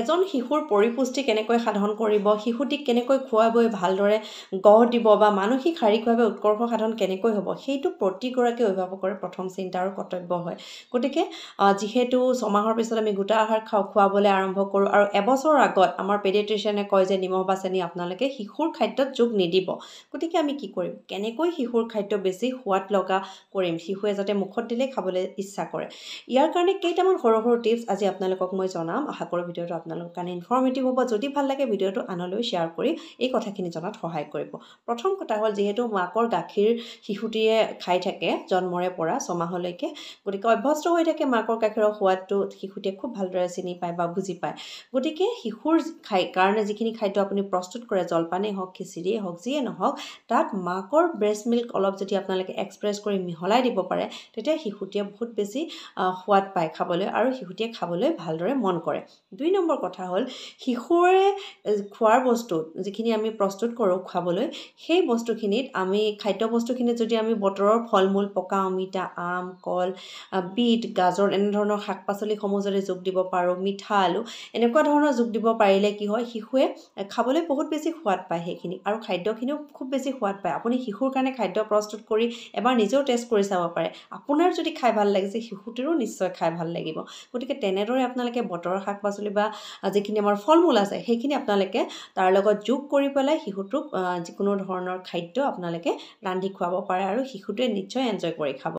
এজন শিশুৰ পৰিপুষ্টি কেনেকৈ সাধন কৰিব, শিশুটিক কেনেকৈ খোৱাই বৈ ভালদৰে গঢ় দিব বা মানসিক শাৰীৰিকভাৱে উৎকৰ্ষ সাধন কেনেকৈ হ'ব, সেইটো প্ৰতিগৰাকী অভিভাৱকৰে প্ৰথম চিন্তা আৰু কৰ্তব্য হয়। গতিকে যিহেতু ছমাহৰ পিছত আমি গোটা আহাৰ খুৱাবলৈ আৰম্ভ কৰোঁ আৰু এবছৰৰ আগত আমাৰ পেডিয়াট্ৰিচিয়ানে কয় যে নিমখ বা চেনি আপোনালোকে শিশুৰ খাদ্যত যোগ নিদিব। গতিকে আমি কি কৰিম, কেনেকৈ শিশুৰ খাদ্য বেছি সোৱাদ লগা কৰিম, শিশুৱে যাতে মুখত দিলে খাবলৈ ইচ্ছা কৰে। ইয়াৰ কাৰণে কেইটামান সৰু সৰু টিপছ আজি আপোনালোকক মই জনাম। আশা কৰোঁ ভিডিঅ'টো আপোনালোকৰ কাৰণে ইনফৰ্মেটিভ হ'ব। যদি ভাল লাগে ভিডিঅ'টো আনলৈ শ্বেয়াৰ কৰি এই কথাখিনি জনাত সহায় কৰিব। প্ৰথম কথা হ'ল, যিহেতু মাকৰ গাখীৰ শিশুটিয়ে খাই থাকে জন্মৰে পৰা ছমাহলৈকে, গতিকে অভ্যস্ত হৈ থাকে মাকৰ গাখীৰৰ সোৱাদটো শিশুটিয়ে খুব ভালদৰে চিনি পায় বা বুজি পায়। গতিকে শিশুৰ কাৰণে যিখিনি খাদ্য আপুনি প্ৰস্তুত কৰে, জলপানেই হওক খিচিৰিয়েই হওক যিয়ে নহওক, তাত মাকৰ ব্ৰেষ্ট মিল্ক অলপ যদি আপোনালোকে এক্সপ্ৰেছ কৰি মিহলাই দিব পাৰে, তেতিয়া শিশুটিয়ে বহুত বেছি সোৱাদ পায় খাবলৈ আৰু শিশুটিয়ে খাবলৈ ভালদৰে মন কৰে। 2 নম্বৰ কথা হ'ল, শিশুৰে খোৱাৰ বস্তু যিখিনি আমি প্ৰস্তুত কৰোঁ খাবলৈ, সেই বস্তুখিনিত খাদ্যবস্তুখিনিত যদি আমি বতৰৰ ফল মূল, পকা অমিতা, আম, কল, বিট, গাজৰ এনেধৰণৰ শাক পাচলিসমূহ যদি যোগ দিব পাৰোঁ, মিঠা আলু এনেকুৱা ধৰণৰ যোগ দিব পাৰিলে কি হয়, শিশুৱে খাবলৈ বহুত বেছি সোৱাদ পায় সেইখিনি, আৰু খাদ্যখিনিও খুব বেছি সোৱাদ পায়। আপুনি শিশুৰ কাৰণে খাদ্য প্ৰস্তুত কৰি এবাৰ নিজেও টেষ্ট কৰি চাব পাৰে। আপোনাৰ যদি খাই ভাল লাগিছে, শিশুটিৰো নিশ্চয় খাই ভাল লাগিব। গতিকে তেনেদৰে আপোনালোকে বতৰৰ শাক পাচলি বা যিখিনি আমাৰ ফল মূল আছে সেইখিনি আপোনালোকে তাৰ লগত যোগ কৰি পেলাই শিশুটোক যিকোনো ধৰণৰ খাদ্য আপোনালোকে ৰান্ধি খুৱাব পাৰে আৰু শিশুটোৱে নিশ্চয় এনজয় কৰি খাব।